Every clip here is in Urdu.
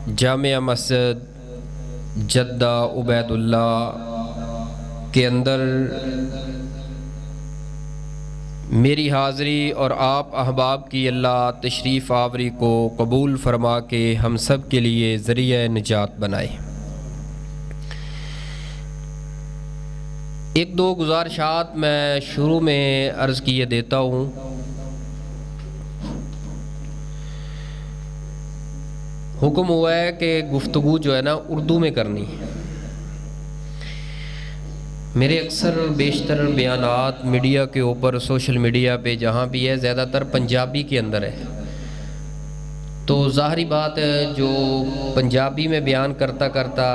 جامعہ مسجد جدہ عبید اللہ کے اندر میری حاضری اور آپ احباب کی اللہ تشریف آوری کو قبول فرما کے ہم سب کے لیے ذریعہ نجات بنائے۔ ایک دو گزارشات میں شروع میں عرض کیے دیتا ہوں۔ حکم ہوا ہے کہ گفتگو جو ہے نا اردو میں کرنی ہے۔ میرے اکثر بیشتر بیانات میڈیا کے اوپر، سوشل میڈیا پہ جہاں بھی ہے، زیادہ تر پنجابی کے اندر ہے، تو ظاہری بات ہے جو پنجابی میں بیان کرتا کرتا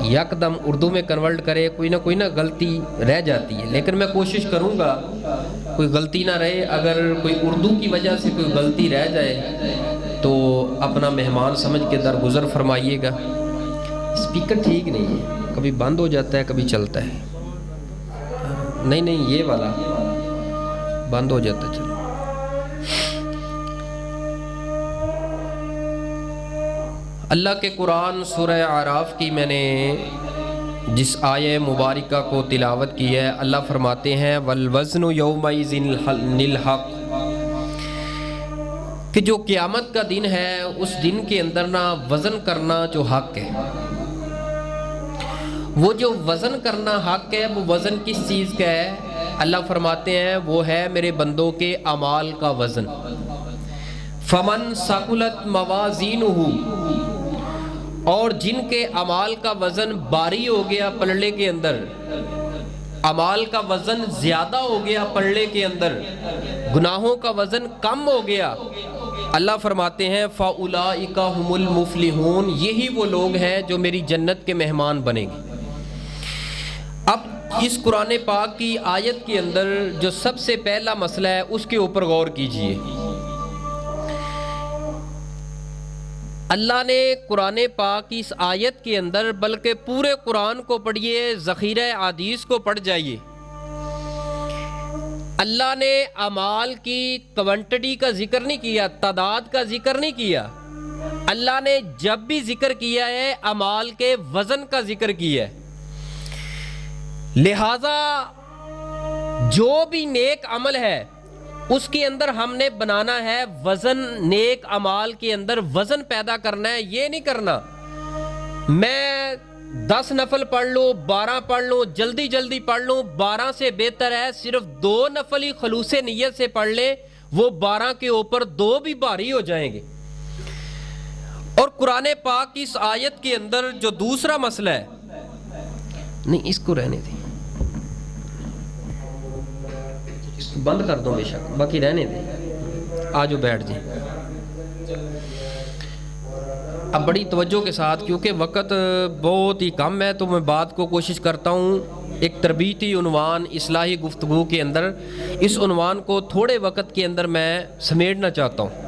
یکدم اردو میں کنورٹ کرے کوئی نہ غلطی رہ جاتی ہے، لیکن میں کوشش کروں گا کوئی غلطی نہ رہے۔ اگر کوئی اردو کی وجہ سے کوئی غلطی رہ جائے تو اپنا مہمان سمجھ کے درگزر فرمائیے گا۔ اسپیکر ٹھیک نہیں ہے، کبھی بند ہو جاتا ہے کبھی چلتا ہے۔ نہیں یہ والا بند ہو جاتا ہے۔ چلو اللہ کے قرآن سورہ اعراف کی میں نے جس آیہ مبارکہ کو تلاوت کی ہے، اللہ فرماتے ہیں والوزن یومئذ الحق، کہ جو قیامت کا دن ہے اس دن کے اندر نا وزن کرنا جو حق ہے، وہ جو وزن کرنا حق ہے، وہ وزن کس چیز کا ہے؟ اللہ فرماتے ہیں وہ ہے میرے بندوں کے اعمال کا وزن۔ فمن ثقلت موازینہ، اور جن کے اعمال کا وزن بھاری ہو گیا پلڑے کے اندر، اعمال کا وزن زیادہ ہو گیا پلڑے کے اندر، گناہوں کا وزن کم ہو گیا، اللہ فرماتے ہیں فَأُولَئِكَ هُمُ الْمُفْلِحُونَ، یہی وہ لوگ ہیں جو میری جنت کے مہمان بنیں گے۔ اب اس قرآن پاک کی آیت کے اندر جو سب سے پہلا مسئلہ ہے اس کے اوپر غور کیجئے۔ اللہ نے قرآن پاک کی اس آیت کے اندر، بلکہ پورے قرآن کو پڑھیے، ذخیرہ حدیث کو پڑھ جائیے، اللہ نے اعمال کی کوانٹٹی کا ذکر نہیں کیا، تعداد کا ذکر نہیں کیا۔ اللہ نے جب بھی ذکر کیا ہے اعمال کے وزن کا ذکر کیا ہے۔ لہذا جو بھی نیک عمل ہے اس کے اندر ہم نے بنانا ہے وزن، نیک عمال کے اندر وزن پیدا کرنا ہے۔ یہ نہیں کرنا میں 10 نفل پڑھ لوں، 12 پڑھ لوں، جلدی پڑھ لوں، 12 سے بہتر ہے صرف 2 نفل ہی خلوص نیت سے پڑھ لیں، وہ 12 کے اوپر 2 بھی بھاری ہو جائیں گے۔ اور قرآن پاک کی اس آیت کے اندر جو دوسرا مسئلہ ہے، نہیں اس کو رہنے دیں، اس کو بند کر دو بے شک، باقی رہنے دیں، آجو بیٹھ جائیں۔ اب بڑی توجہ کے ساتھ، کیونکہ وقت بہت ہی کم ہے، تو میں بات کو کوشش کرتا ہوں ایک تربیتی عنوان اصلاحی گفتگو کے اندر، اس عنوان کو تھوڑے وقت کے اندر میں سمیٹنا چاہتا ہوں۔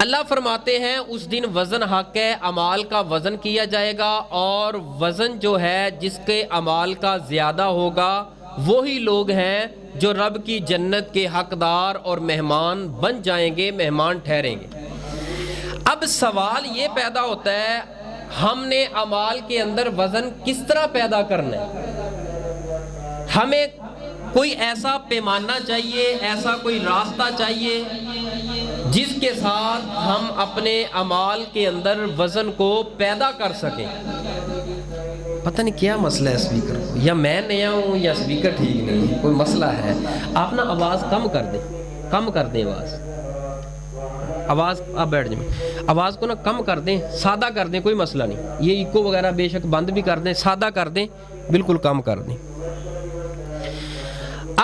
اللہ فرماتے ہیں اس دن وزن حق ہے، اعمال کا وزن کیا جائے گا، اور وزن جو ہے جس کے اعمال کا زیادہ ہوگا وہی لوگ ہیں جو رب کی جنت کے حقدار اور مہمان بن جائیں گے، مہمان ٹھہریں گے۔ اب سوال یہ پیدا ہوتا ہے ہم نے اعمال کے اندر وزن کس طرح پیدا کرنا ہے؟ ہمیں کوئی ایسا پیمانہ چاہیے، ایسا کوئی راستہ چاہیے جس کے ساتھ ہم اپنے اعمال کے اندر وزن کو پیدا کر سکیں۔ پتہ نہیں کیا مسئلہ ہے اسپیکر کو، یا میں نیا ہوں یا اسپیکر ٹھیک نہیں ہے، کوئی مسئلہ ہے۔ آپ نا آواز کم کر دیں آواز آپ بیٹھ جائیں، آواز کو نا کم کر دیں، سادہ کر دیں، کوئی مسئلہ نہیں، یہ ایکو وغیرہ بے شک بند بھی کر دیں، سادہ کر دیں، بالکل کم کر دیں۔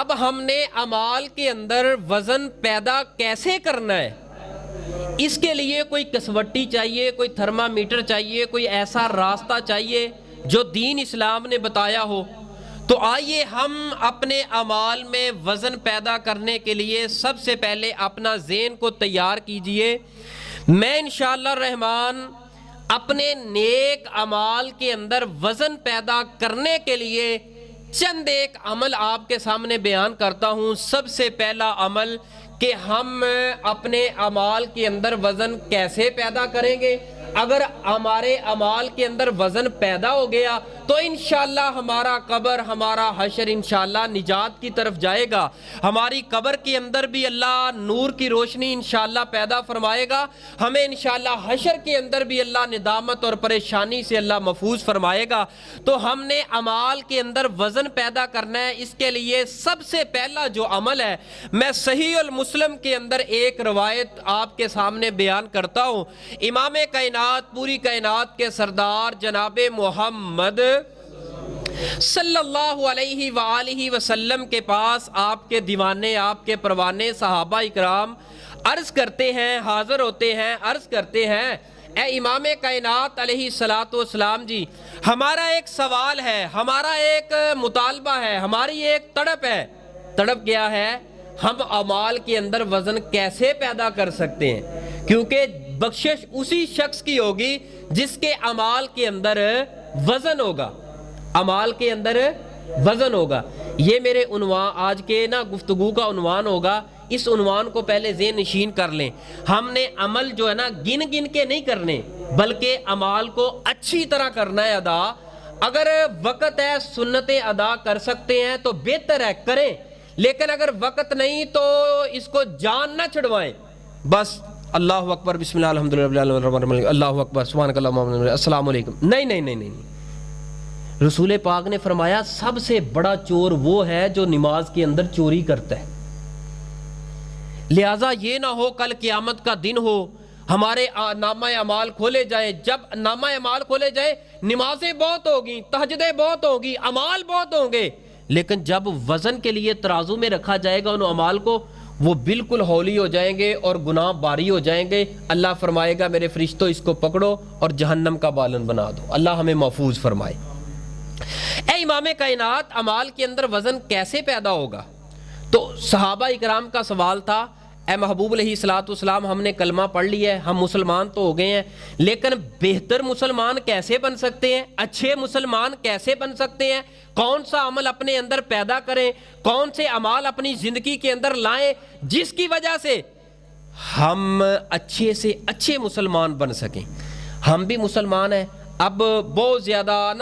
اب ہم نے اعمال کے اندر وزن پیدا کیسے کرنا ہے؟ اس کے لیے کوئی کسوٹی چاہیے، کوئی تھرمامیٹر چاہیے، کوئی ایسا راستہ چاہیے جو دین اسلام نے بتایا ہو۔ تو آئیے ہم اپنے اعمال میں وزن پیدا کرنے کے لیے سب سے پہلے اپنا ذہن کو تیار کیجئے۔ میں انشاءاللہ الرحمن اپنے نیک اعمال کے اندر وزن پیدا کرنے کے لیے چند ایک عمل آپ کے سامنے بیان کرتا ہوں۔ سب سے پہلا عمل کہ ہم اپنے اعمال کے اندر وزن کیسے پیدا کریں گے؟ اگر ہمارے اعمال کے اندر وزن پیدا ہو گیا تو انشاءاللہ ہمارا قبر، ہمارا حشر انشاءاللہ نجات کی طرف جائے گا. ہماری قبر کے اندر بھی اللہ نور کی روشنی انشاءاللہ پیدا فرمائے گا. ہمیں انشاءاللہ حشر کے اندر بھی اللہ ندامت اور پریشانی سے اللہ محفوظ فرمائے گا. تو ہم نے اعمال کے اندر وزن پیدا کرنا ہے. اس کے لیے سب سے پہلا جو عمل ہے، میں صحیح المسلم کے اندر ایک روایت آپ کے سامنے بیان کرتا ہوں. امام کائنات، پوری کائنات کے سردار جناب محمد صلی اللہ علیہ وآلہ وسلم کے پاس آپ کے دیوانے، آپ کے پروانے صحابہ اکرام عرض کرتے ہیں، حاضر ہوتے ہیں، عرض کرتے ہیں، اے امام کائنات علیہ الصلاۃ والسلام جی، ہمارا ایک سوال ہے، ہمارا ایک مطالبہ ہے، ہماری ایک تڑپ ہے. تڑپ کیا ہے؟ ہم اعمال کے اندر وزن کیسے پیدا کر سکتے ہیں؟ کیونکہ بخشش اسی شخص کی ہوگی جس کے اعمال کے اندر وزن ہوگا. اعمال کے اندر وزن ہوگا. یہ میرے عنوان آج کے گفتگو کا عنوان ہوگا. اس عنوان کو پہلے ذہن نشین کر لیں. ہم نے عمل جو ہے گن گن کے نہیں کرنے، بلکہ اعمال کو اچھی طرح کرنا ہے ادا. اگر وقت ہے سنتیں ادا کر سکتے ہیں تو بہتر ہے، کریں. لیکن اگر وقت نہیں تو اس کو جان نہ چھڑوائیں. بس اللہ اکبر، بسم اللہ، الحمدللہ، اللہ اکبر، سبحانک اللہم وبحمدک، السلام علیکم. نہیں. رسول پاک نے فرمایا سب سے بڑا چور وہ ہے جو نماز کے اندر چوری کرتا ہے. لہٰذا یہ نہ ہو کل قیامت کا دن ہو، ہمارے نامہ اعمال کھولے جائیں. جب نامہ اعمال کھولے جائیں، نمازیں بہت ہوگی، تہجدیں بہت ہوگی، اعمال بہت ہوں گے، لیکن جب وزن کے لیے ترازو میں رکھا جائے گا ان اعمال کو، وہ بالکل ہولی ہو جائیں گے اور گناہ باری ہو جائیں گے. اللہ فرمائے گا میرے فرشتوں اس کو پکڑو اور جہنم کا بالن بنا دو. اللہ ہمیں محفوظ فرمائے. اے امام کائنات، اعمال کے اندر وزن کیسے پیدا ہوگا؟ تو صحابہ اکرام کا سوال تھا، اے محبوب علیہ الصلوۃ والسلام، ہم نے کلمہ پڑھ لیا ہے، ہم مسلمان تو ہو گئے ہیں، لیکن بہتر مسلمان کیسے بن سکتے ہیں؟ اچھے مسلمان کیسے بن سکتے ہیں؟ کون سا عمل اپنے اندر پیدا کریں؟ کون سے اعمال اپنی زندگی کے اندر لائیں جس کی وجہ سے ہم اچھے سے اچھے مسلمان بن سکیں؟ ہم بھی مسلمان ہیں. اب بہت زیادہ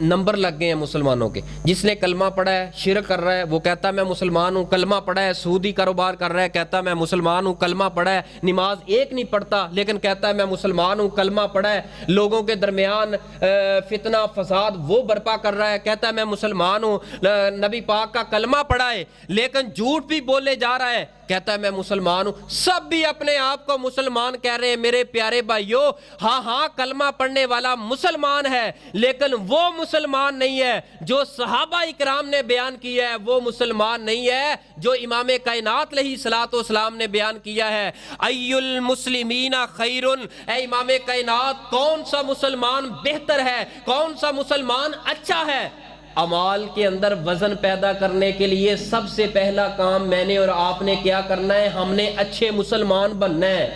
نمبر لگ گئے ہیں مسلمانوں کے. جس نے کلمہ پڑھا ہے شرک کر رہا ہے، وہ کہتا ہے میں مسلمان ہوں. کلمہ پڑھا ہے سودی کاروبار کر رہا ہے، کہتا ہے میں مسلمان ہوں. کلمہ پڑھا ہے نماز ایک نہیں پڑھتا لیکن کہتا ہے میں مسلمان ہوں. کلمہ پڑھا ہے لوگوں کے درمیان فتنہ فساد وہ برپا کر رہا ہے، کہتا ہے میں مسلمان ہوں. نبی پاک کا کلمہ پڑھا ہے لیکن جھوٹ بھی بولے جا رہا ہے، کہتا ہے میں مسلمان ہوں. سب بھی اپنے آپ کو مسلمان کہہ رہے ہیں. میرے پیارے بھائیو، ہاں کلمہ پڑھنے والا مسلمان ہے، لیکن وہ مسلمان نہیں ہے جو صحابہ اکرام نے بیان کیا ہے. وہ مسلمان نہیں ہے جو امام کائنات علیہ الصلوۃ والسلام نے بیان کیا ہے. ای المسلمین خیر، اے امام کائنات، کون سا مسلمان بہتر ہے؟ کون سا مسلمان اچھا ہے؟ اعمال کے اندر وزن پیدا کرنے کے لیے سب سے پہلا کام میں نے اور آپ نے کیا کرنا ہے؟ ہم نے اچھے مسلمان بننا ہے.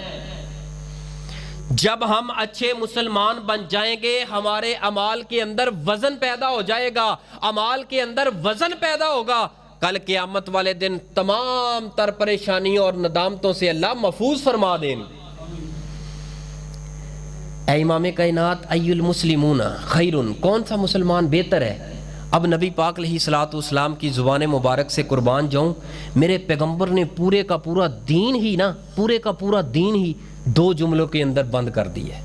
جب ہم اچھے مسلمان بن جائیں گے، ہمارے اعمال کے اندر وزن پیدا ہو جائے گا. اعمال کے اندر وزن پیدا ہوگا، کل قیامت والے دن تمام تر پریشانیوں اور ندامتوں سے اللہ محفوظ فرما دیں. اے امام کائنات، ای المسلمون خیر، کون سا مسلمان بہتر ہے؟ اب نبی پاک علیہ الصلوۃ والسلام کی زبان مبارک سے قربان جاؤں، میرے پیغمبر نے پورے کا پورا دین ہی دو جملوں کے اندر بند کر دیا ہے.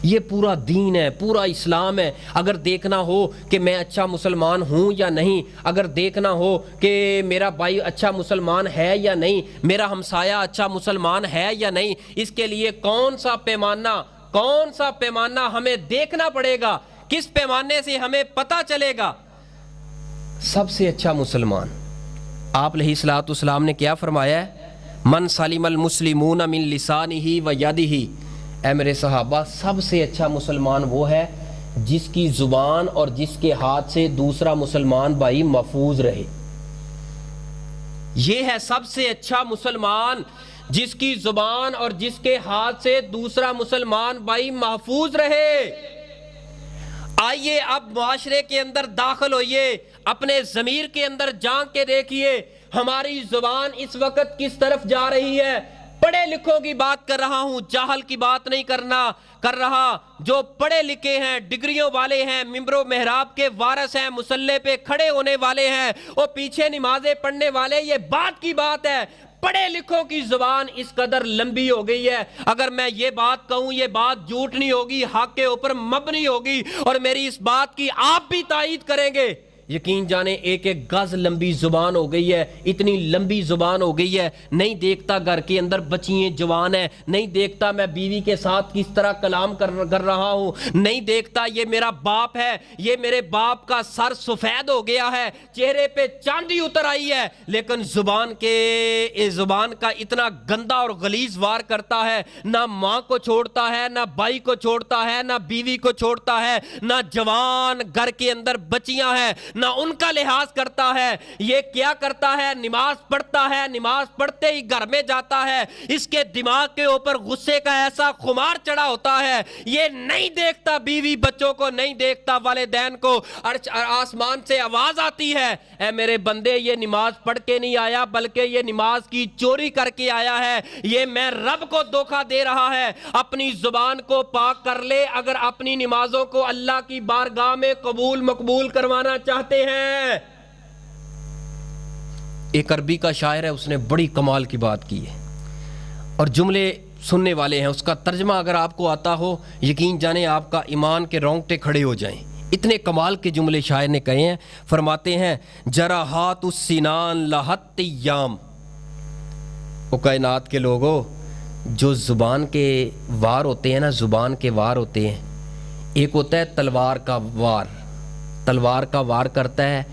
یہ پورا دین ہے، پورا اسلام ہے. اگر دیکھنا ہو کہ میں اچھا مسلمان ہوں یا نہیں، اگر دیکھنا ہو کہ میرا بھائی اچھا مسلمان ہے یا نہیں، میرا ہمسایہ اچھا مسلمان ہے یا نہیں، اس کے لیے کون سا پیمانہ ہمیں دیکھنا پڑے گا؟ کس پیمانے سے ہمیں پتہ چلے گا سب سے اچھا مسلمان؟ آپ علیہ الصلوۃ والسلام نے کیا فرمایا ہے؟ من سلم المسلمون من لسانہ و یدہ. اے میرے صحابہ، سب سے اچھا مسلمان وہ ہے جس کی زبان اور جس کے ہاتھ سے دوسرا مسلمان بھائی محفوظ رہے. یہ ہے سب سے اچھا مسلمان، جس کی زبان اور جس کے ہاتھ سے دوسرا مسلمان بھائی محفوظ رہے. آئیے اب معاشرے کے اندر داخل ہوئیے، اپنے ضمیر کے اندر جھانک کے دیکھیے ہماری زبان اس وقت کس طرف جا رہی ہے. پڑھے لکھوں کی بات کر رہا ہوں، جاہل کی بات نہیں کر رہا۔ جو پڑھے لکھے ہیں، ڈگریوں والے ہیں، ممبر و محراب کے وارث ہیں، مصلی پہ کھڑے ہونے والے ہیں، وہ پیچھے نمازیں پڑھنے والے، یہ بات کی بات ہے۔ پڑھے لکھوں کی زبان اس قدر لمبی ہو گئی ہے، اگر میں یہ بات کہوں یہ بات جھوٹ نہیں ہوگی، حق کے اوپر مبنی ہوگی، اور میری اس بات کی آپ بھی تائید کریں گے۔ یقین جانے ایک ایک گز لمبی زبان ہو گئی ہے، اتنی لمبی زبان ہو گئی ہے، نہیں دیکھتا گھر کے اندر بچیاں جوان ہیں، نہیں دیکھتا میں بیوی کے ساتھ کس طرح کلام کر رہا ہوں، نہیں دیکھتا یہ میرا باپ ہے، یہ میرے باپ کا سر سفید ہو گیا ہے، چہرے پہ چاندی اتر آئی ہے، لیکن زبان کا اتنا گندا اور غلیظ وار کرتا ہے، نہ ماں کو چھوڑتا ہے، نہ بھائی کو چھوڑتا ہے، نہ بیوی کو چھوڑتا ہے، نہ جوان گھر کے اندر بچیاں ہیں نہ ان کا لحاظ کرتا ہے۔ یہ کیا کرتا ہے؟ نماز پڑھتا ہے، نماز پڑھتے ہی گھر میں جاتا ہے، اس کے دماغ کے اوپر غصے کا ایسا خمار چڑھا ہوتا ہے، یہ نہیں دیکھتا بیوی بچوں کو، نہیں دیکھتا والدین کو، آسمان سے آواز آتی ہے، اے میرے بندے یہ نماز پڑھ کے نہیں آیا بلکہ یہ نماز کی چوری کر کے آیا ہے، یہ میں رب کو دھوکہ دے رہا ہے۔ اپنی زبان کو پاک کر لے، اگر اپنی نمازوں کو اللہ کی بارگاہ میں قبول مقبول کروانا چاہتے ہیں۔ ایک عربی کا شاعر ہے، اس نے بڑی کمال کی بات کی ہے، اور جملے سننے والے ہیں، اس کا ترجمہ اگر آپ کو آتا ہو یقین جانے آپ کا ایمان کے رونگٹے کھڑے ہو جائیں، اتنے کمال کے جملے شاعر نے کہے ہیں۔ فرماتے ہیں جراحات السنان لہت ایام، وہ کائنات کے لوگوں جو زبان کے وار ہوتے ہیں نا، زبان کے وار ہوتے ہیں، ایک ہوتا ہے تلوار کا وار، تلوار کا وار کرتا ہے،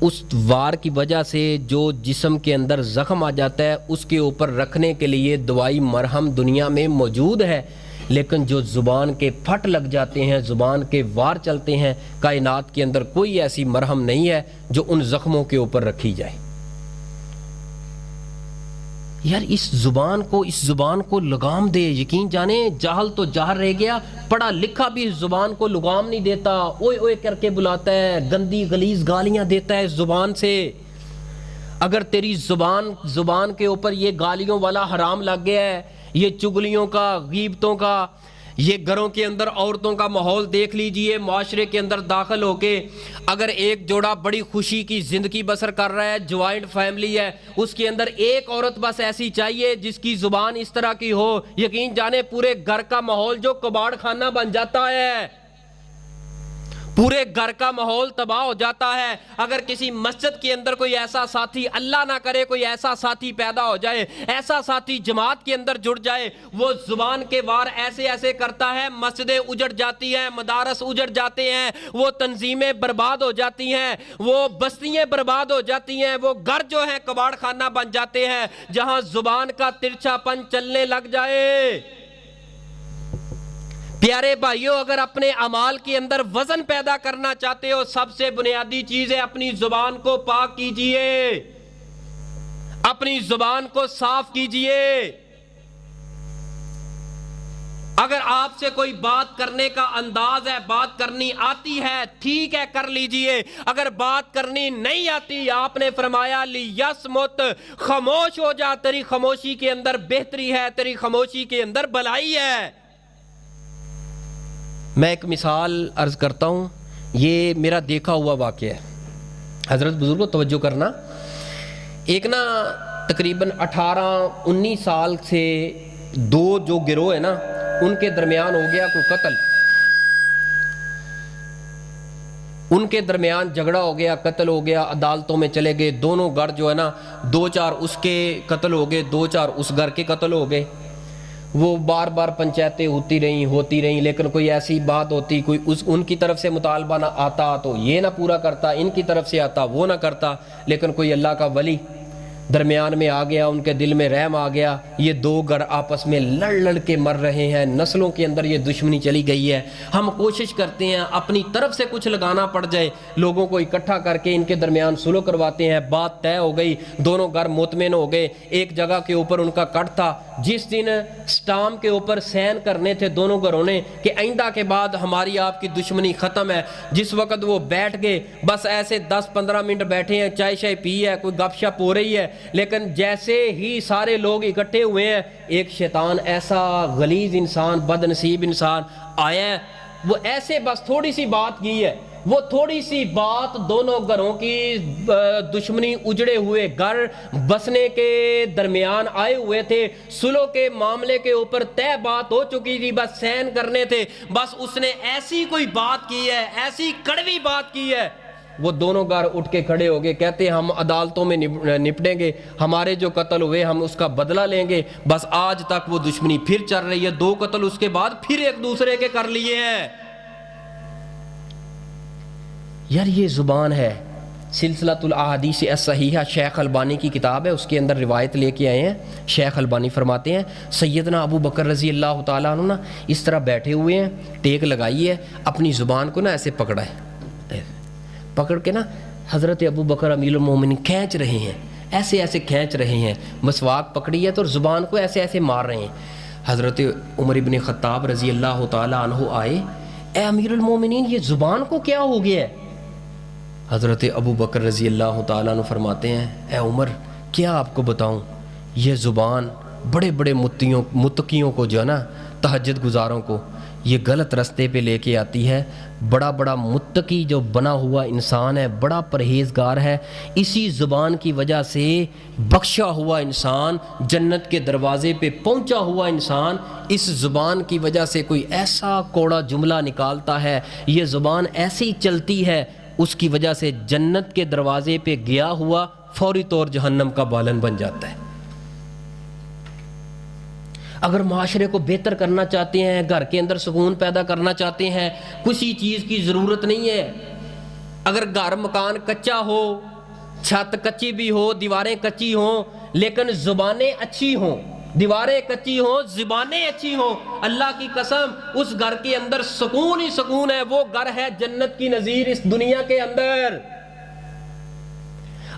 اس وار کی وجہ سے جو جسم کے اندر زخم آ جاتا ہے اس کے اوپر رکھنے کے لیے دوائی مرہم دنیا میں موجود ہے، لیکن جو زبان کے پھٹ لگ جاتے ہیں، زبان کے وار چلتے ہیں، کائنات کے اندر کوئی ایسی مرہم نہیں ہے جو ان زخموں کے اوپر رکھی جائے۔ یار اس زبان کو لگام دے، یقین جانے جاہل تو جاہل رہ گیا، پڑھا لکھا بھی اس زبان کو لگام نہیں دیتا، اوئے اوئے کر کے بلاتا ہے، گندی غلیظ گالیاں دیتا ہے اس زبان سے۔ اگر تیری زبان کے اوپر یہ گالیوں والا حرام لگ گیا ہے، یہ چگلیوں کا، غیبتوں کا، یہ گھروں کے اندر عورتوں کا ماحول دیکھ لیجئے، معاشرے کے اندر داخل ہو کے اگر ایک جوڑا بڑی خوشی کی زندگی بسر کر رہا ہے، جوائنٹ فیملی ہے، اس کے اندر ایک عورت بس ایسی چاہیے جس کی زبان اس طرح کی ہو، یقین جانے پورے گھر کا ماحول جو کباڑ خانہ بن جاتا ہے، پورے گھر کا ماحول تباہ ہو جاتا ہے۔ اگر کسی مسجد کے اندر کوئی ایسا ساتھی، اللہ نہ کرے کوئی ایسا ساتھی پیدا ہو جائے، ایسا ساتھی جماعت کے اندر جڑ جائے، وہ زبان کے وار ایسے ایسے کرتا ہے، مسجدیں اجڑ جاتی ہیں، مدارس اجڑ جاتے ہیں، وہ تنظیمیں برباد ہو جاتی ہیں، وہ بستیاں برباد ہو جاتی ہیں، وہ گھر جو ہیں کباڑ خانہ بن جاتے ہیں، جہاں زبان کا ترچھا پن چلنے لگ جائے۔ پیارے بھائیوں، اگر اپنے اعمال کے اندر وزن پیدا کرنا چاہتے ہو، سب سے بنیادی چیز ہے اپنی زبان کو پاک کیجئے، اپنی زبان کو صاف کیجئے۔ اگر آپ سے کوئی بات کرنے کا انداز ہے، بات کرنی آتی ہے، ٹھیک ہے کر لیجئے، اگر بات کرنی نہیں آتی، آپ نے فرمایا لیسمت، خاموش ہو جا، تیری خاموشی کے اندر بہتری ہے، تیری خاموشی کے اندر بھلائی ہے۔ میں ایک مثال عرض کرتا ہوں، یہ میرا دیکھا ہوا واقعہ ہے، حضرت بزرگوں توجہ کرنا۔ ایک نا تقریباً 18-19 سال سے دو جو گروہ ہیں نا، ان کے درمیان ہو گیا کوئی قتل، ان کے درمیان جھگڑا ہو گیا، قتل ہو گیا، عدالتوں میں چلے گئے، دونوں گھر جو ہے نا 2-4 اس کے قتل ہو گئے، 2-4 اس گھر کے قتل ہو گئے۔ وہ بار بار پنچایتیں ہوتی رہیں، لیکن کوئی ایسی بات ہوتی، کوئی ان کی طرف سے مطالبہ نہ آتا تو یہ نہ پورا کرتا، ان کی طرف سے آتا وہ نہ کرتا، لیکن کوئی اللہ کا ولی درمیان میں آ گیا، ان کے دل میں رحم آ گیا، یہ دو گھر آپس میں لڑ کے مر رہے ہیں، نسلوں کے اندر یہ دشمنی چلی گئی ہے۔ ہم کوشش کرتے ہیں اپنی طرف سے کچھ لگانا پڑ جائے، لوگوں کو اکٹھا کر کے ان کے درمیان صلح کرواتے ہیں، بات طے ہو گئی، دونوں گھر مطمئن ہو گئے، ایک جگہ کے اوپر ان کا کٹ تھا، جس دن سٹام کے اوپر سین کرنے تھے دونوں گھروں نے کہ آئندہ کے بعد ہماری آپ کی دشمنی ختم ہے، جس وقت وہ بیٹھ گئے، بس ایسے 10-15 منٹ بیٹھے ہیں، چائے شائے پی ہے، کوئی گپ شپ ہو رہی ہے، لیکن جیسے ہی سارے لوگ اکٹھے ہوئے ہیں ایک شیطان ایسا غلیظ انسان بد نصیب انسان آیا ہے، وہ ایسے بس تھوڑی سی بات کی ہے، وہ تھوڑی سی بات دونوں گھروں کی دشمنی اجڑے ہوئے گھر بسنے کے درمیان آئے ہوئے تھے، صلح کے معاملے کے اوپر طے بات ہو چکی تھی، بس سین کرنے تھے، بس اس نے ایسی کوئی بات کی ہے، ایسی کڑوی بات کی ہے، وہ دونوں گھر اٹھ کے کھڑے ہو گئے، کہتے ہم عدالتوں میں نپٹیں گے، ہمارے جو قتل ہوئے ہم اس کا بدلہ لیں گے۔ بس آج تک وہ دشمنی پھر چل رہی ہے، 2 قتل اس کے بعد پھر ایک دوسرے کے کر لیے ہیں۔ یار یہ زبان ہے، سلسلۃ الاحادیث الصحیحہ شیخ البانی کی کتاب ہے، اس کے اندر روایت لے کے آئے ہیں۔ شیخ البانی فرماتے ہیں سیدنا ابو بکر رضی اللہ تعالیٰ عنہ نا اس طرح بیٹھے ہوئے ہیں، ٹیک لگائی ہے، اپنی زبان کو نا ایسے پکڑا ہے، پکڑ کے نا حضرت ابو بکر امیر المومنین کھینچ رہے ہیں، ایسے ایسے کھینچ رہے ہیں، مسواک پکڑی ہے تو زبان کو ایسے ایسے مار رہے ہیں۔ حضرت عمر ابن خطاب رضی اللہ تعالیٰ عنہ آئے، اے امیر المومنین یہ زبان کو کیا ہو گیا ہے؟ حضرت ابو بکر رضی اللہ تعالیٰ عنہ فرماتے ہیں اے عمر کیا آپ کو بتاؤں، یہ زبان بڑے بڑے متقیوں کو جو ہے نا تہجد گزاروں کو یہ غلط رستے پہ لے کے آتی ہے۔ بڑا بڑا متقی جو بنا ہوا انسان ہے، بڑا پرہیزگار ہے، اسی زبان کی وجہ سے بخشا ہوا انسان، جنت کے دروازے پہ پہنچا ہوا انسان اس زبان کی وجہ سے کوئی ایسا کوڑا جملہ نکالتا ہے، یہ زبان ایسی چلتی ہے، اس کی وجہ سے جنت کے دروازے پہ گیا ہوا فوری طور جہنم کا بالن بن جاتا ہے۔ اگر معاشرے کو بہتر کرنا چاہتے ہیں، گھر کے اندر سکون پیدا کرنا چاہتے ہیں، کسی چیز کی ضرورت نہیں ہے۔ اگر گھر مکان کچا ہو، چھت کچی بھی ہو، دیواریں کچی ہوں، لیکن زبانیں اچھی ہوں، دیواریں کچی ہوں، زبانیں اچھی ہوں، اللہ کی قسم اس گھر کے اندر سکون ہی سکون ہے، وہ گھر ہے جنت کی نظیر اس دنیا کے اندر۔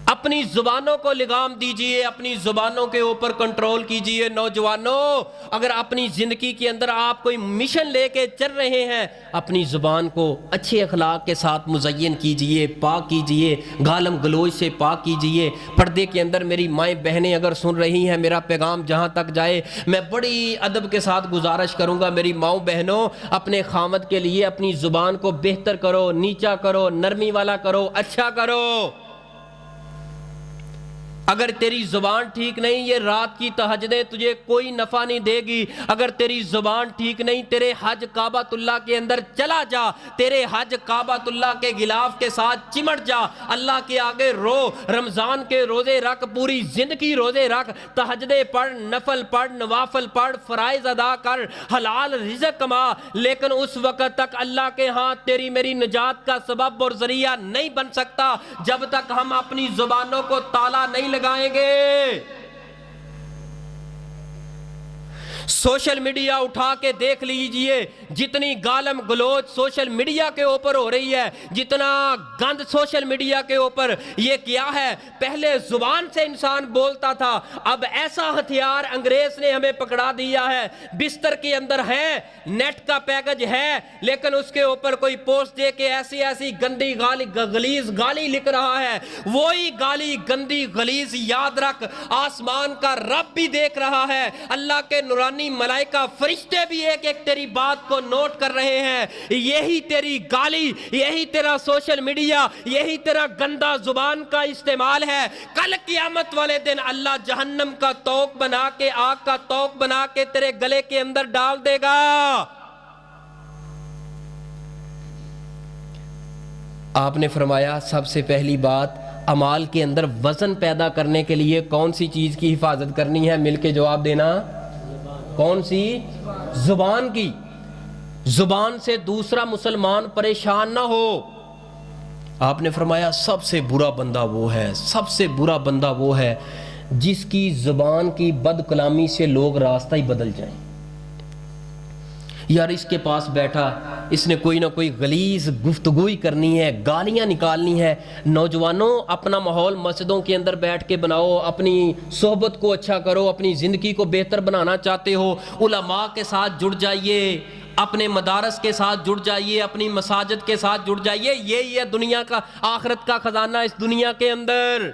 اپنی زبانوں کو لگام دیجئے، اپنی زبانوں کے اوپر کنٹرول کیجئے۔ نوجوانوں اگر اپنی زندگی کے اندر آپ کوئی مشن لے کے چل رہے ہیں، اپنی زبان کو اچھے اخلاق کے ساتھ مزین کیجئے، پاک کیجئے، گالم گلوچ سے پاک کیجئے۔ پردے کے اندر میری مائیں بہنیں اگر سن رہی ہیں، میرا پیغام جہاں تک جائے میں بڑی ادب کے ساتھ گزارش کروں گا، میری ماؤں بہنوں اپنے خامد کے لیے اپنی زبان کو بہتر کرو، نیچا کرو، نرمی والا کرو، اچھا کرو۔ اگر تیری زبان ٹھیک نہیں، یہ رات کی تہجدیں تجھے کوئی نفع نہیں دے گی۔ اگر تیری زبان ٹھیک نہیں، تیرے حج کعبۃ اللہ کے اندر چلا جا، تیرے حج کعبۃ اللہ کے غلاف کے ساتھ چمٹ جا، اللہ کے آگے رو، رمضان کے روزے رکھ، پوری زندگی روزے رکھ، تہجدیں پڑھ، نفل پڑھ، نوافل پڑھ، فرائض ادا کر، حلال رزق کما، لیکن اس وقت تک اللہ کے ہاں تیری میری نجات کا سبب اور ذریعہ نہیں بن سکتا جب تک ہم اپنی زبانوں کو تالا نہیں لگائیں گے۔ سوشل میڈیا اٹھا کے دیکھ لیجئے، جتنی گالم گلوچ سوشل میڈیا کے اوپر ہو رہی ہے، جتنا گند سوشل میڈیا کے اوپر، یہ کیا ہے؟ پہلے زبان سے انسان بولتا تھا، اب ایسا ہتھیار انگریز نے ہمیں پکڑا دیا ہے، بستر کے اندر ہے، نیٹ کا پیکج ہے، لیکن اس کے اوپر کوئی پوسٹ دے کے ایسی ایسی گندی گالی غلیظ گالی لکھ رہا ہے، وہی گالی گندی غلیظ یاد رکھ آسمان کا رب بھی دیکھ رہا ہے، اللہ کے نورانی ملائکہ فرشتے بھی ایک ایک تیری بات کو نوٹ کر رہے ہیں۔ یہی تیری گالی، یہی تیرا سوشل میڈیا، یہی تیرا گندا زبان کا استعمال ہے، کل قیامت والے دن اللہ جہنم کا توق بنا کے، آگ کا توق بنا کے تیرے گلے کے اندر ڈال دے گا۔ آپ نے فرمایا سب سے پہلی بات اعمال کے اندر وزن پیدا کرنے کے لیے کون سی چیز کی حفاظت کرنی ہے؟ مل کے جواب دینا، کون سی؟ زبان کی۔ زبان سے دوسرا مسلمان پریشان نہ ہو۔ آپ نے فرمایا سب سے برا بندہ وہ ہے، سب سے برا بندہ وہ ہے جس کی زبان کی بد کلامی سے لوگ راستہ ہی بدل جائیں۔ یار اس کے پاس بیٹھا، اس نے کوئی نہ کوئی غلیظ گفتگوئی کرنی ہے، گالیاں نکالنی ہے۔ نوجوانوں اپنا ماحول مسجدوں کے اندر بیٹھ کے بناؤ، اپنی صحبت کو اچھا کرو، اپنی زندگی کو بہتر بنانا چاہتے ہو، علماء کے ساتھ جڑ جائیے، اپنے مدارس کے ساتھ جڑ جائیے، اپنی مساجد کے ساتھ جڑ جائیے، یہی ہے دنیا کا، آخرت کا خزانہ اس دنیا کے اندر۔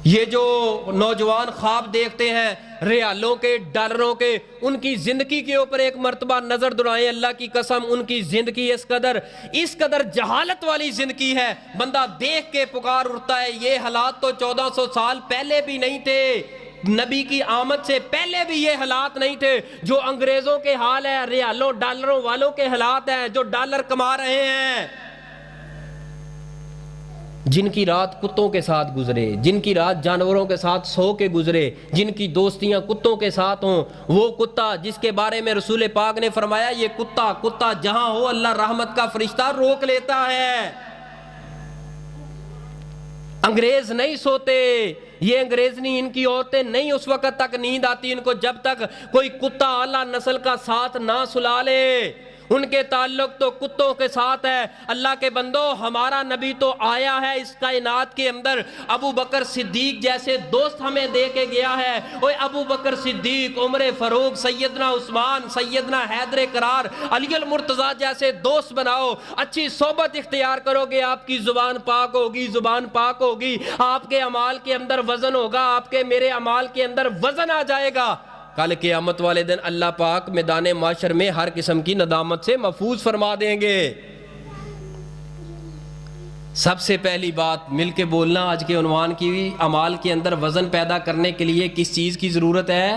یہ جو نوجوان خواب دیکھتے ہیں ریالوں کے، ڈالروں کے، ان کی زندگی کے اوپر ایک مرتبہ نظر دڑائیں، اللہ کی قسم ان کی زندگی اس قدر جہالت والی زندگی ہے، بندہ دیکھ کے پکار اٹھتا ہے یہ حالات تو 1400 سال پہلے بھی نہیں تھے، نبی کی آمد سے پہلے بھی یہ حالات نہیں تھے۔ جو انگریزوں کے حال ہے، ریالوں ڈالروں والوں کے حالات ہیں، جو ڈالر کما رہے ہیں، جن کی رات کتوں کے ساتھ گزرے، جن کی رات جانوروں کے ساتھ سو کے گزرے، جن کی دوستیاں کتوں کے ساتھ ہوں، وہ کتا جس کے بارے میں رسول پاک نے فرمایا یہ کتا جہاں ہو اللہ رحمت کا فرشتہ روک لیتا ہے۔ انگریز نہیں سوتے، یہ انگریز نہیں، ان کی عورتیں نہیں اس وقت تک نیند آتی ان کو جب تک کوئی کتا اعلیٰ نسل کا ساتھ نہ سلا لے، ان کے تعلق تو کتوں کے ساتھ ہے۔ اللہ کے بندو، ہمارا نبی تو آیا ہے اس کائنات کے اندر، ابو بکر صدیق جیسے دوست ہمیں دے کے گیا ہے۔ اوے ابو بکر صدیق، عمر فاروق، سیدنا عثمان، سیدنا حیدر کرار، علی المرتضیٰ جیسے دوست بناؤ، اچھی صحبت اختیار کرو گے، آپ کی زبان پاک ہوگی، زبان پاک ہوگی، آپ کے اعمال کے اندر وزن ہوگا، آپ کے میرے اعمال کے اندر وزن آ جائے گا۔ کل قیامت والے دن اللہ پاک میدان معاشر میں ہر قسم کی ندامت سے محفوظ فرما دیں گے۔ سب سے پہلی بات مل کے بولنا، آج کے عنوان کی اعمال کے اندر وزن پیدا کرنے کے لیے کس چیز کی ضرورت ہے؟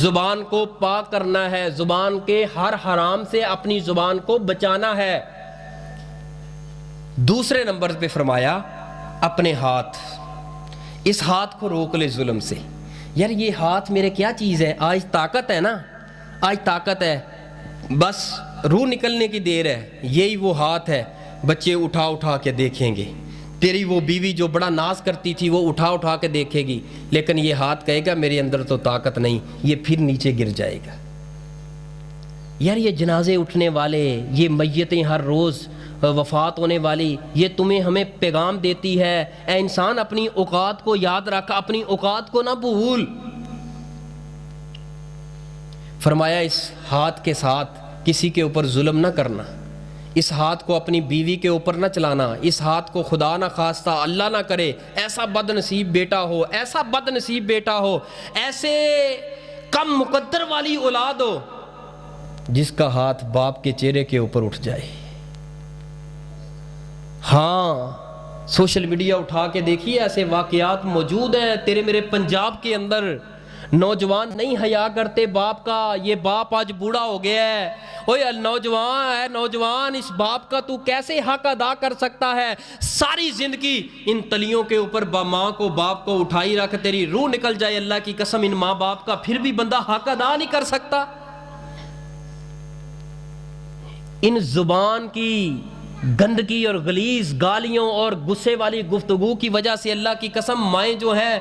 زبان کو پاک کرنا ہے، زبان کے ہر حرام سے اپنی زبان کو بچانا ہے۔ دوسرے نمبر پہ فرمایا اپنے ہاتھ، اس ہاتھ کو روک لے ظلم سے۔ یار یہ ہاتھ میرے کیا چیز ہے؟ آج طاقت ہے نا، آج طاقت ہے، بس روح نکلنے کی دیر ہے، یہی وہ ہاتھ ہے۔ بچے اٹھا کے دیکھیں گے، تیری وہ بیوی جو بڑا ناز کرتی تھی وہ اٹھا کے دیکھے گی، لیکن یہ ہاتھ کہے گا میرے اندر تو طاقت نہیں، یہ پھر نیچے گر جائے گا۔ یار یہ جنازے اٹھنے والے، یہ میتیں ہر روز وفات ہونے والی، یہ تمہیں ہمیں پیغام دیتی ہے، اے انسان اپنی اوقات کو یاد رکھ، اپنی اوقات کو نہ بھول۔ فرمایا اس ہاتھ کے ساتھ کسی کے اوپر ظلم نہ کرنا، اس ہاتھ کو اپنی بیوی کے اوپر نہ چلانا، اس ہاتھ کو خدا نہ خواستہ اللہ نہ کرے ایسا بد نصیب بیٹا ہو، ایسا بد نصیب بیٹا ہو، ایسے کم مقدر والی اولاد ہو جس کا ہاتھ باپ کے چہرے کے اوپر اٹھ جائے۔ ہاں سوشل میڈیا اٹھا کے دیکھیے، ایسے واقعات موجود ہیں تیرے میرے پنجاب کے اندر۔ نوجوان نہیں حیا کرتے باپ کا، یہ باپ آج بوڑھا ہو گیا ہے، اوے نوجوان اس باپ کا تو کیسے حق ادا کر سکتا ہے؟ ساری زندگی ان تلیوں کے اوپر ماں کو باپ کو اٹھائی رکھ، تیری روح نکل جائے اللہ کی قسم ان ماں باپ کا، پھر بھی بندہ حق ادا نہیں کر سکتا۔ ان زبان کی گندگی اور غلیظ گالیوں اور غصے والی گفتگو کی وجہ سے اللہ کی قسم مائیں جو ہیں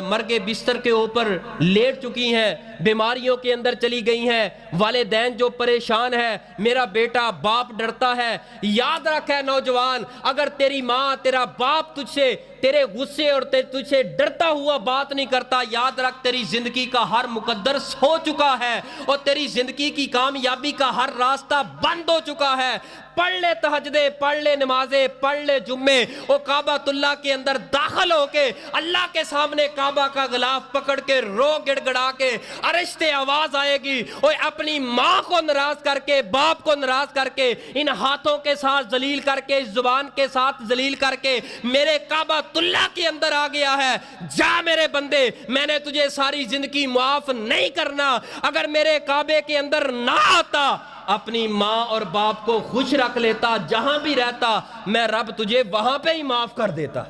مرگ بستر کے اوپر لیٹ چکی ہیں، بیماریوں کے اندر چلی گئی ہیں، والدین جو پریشان ہے، میرا بیٹا باپ ڈرتا ہے۔ یاد رکھ ہے نوجوان، اگر تیری ماں تیرا باپ تجھ سے تیرے غصے اور تجھ سے ڈرتا ہوا بات نہیں کرتا، یاد رکھ تیری زندگی کا ہر مقدر سو چکا ہے اور تیری زندگی کی کامیابی کا ہر راستہ بند ہو چکا ہے۔ پڑھ لے تہجدیں، پڑھ لے نمازیں، پڑھ لے جمعے، اور کعبۃ اللہ کے اندر داخل ہو کے اللہ کے سامنے کعبہ کا غلاف پکڑ کے رو گڑ گڑا کے عرشتے آواز آئے گی، اور اپنی ماں کو ناراض کر کے، باپ کو ناراض کر کے، ان ہاتھوں کے ساتھ ذلیل کر کے، اس زبان کے ساتھ ذلیل کر کے میرے کعبۃ اللہ کے اندر آ گیا ہے۔ جا میرے بندے، میں نے تجھے ساری زندگی معاف نہیں کرنا، اگر میرے کعبے کے اندر نہ آتا، اپنی ماں اور باپ کو خوش رکھ لیتا، جہاں بھی رہتا میں رب تجھے وہاں پہ ہی معاف کر دیتا۔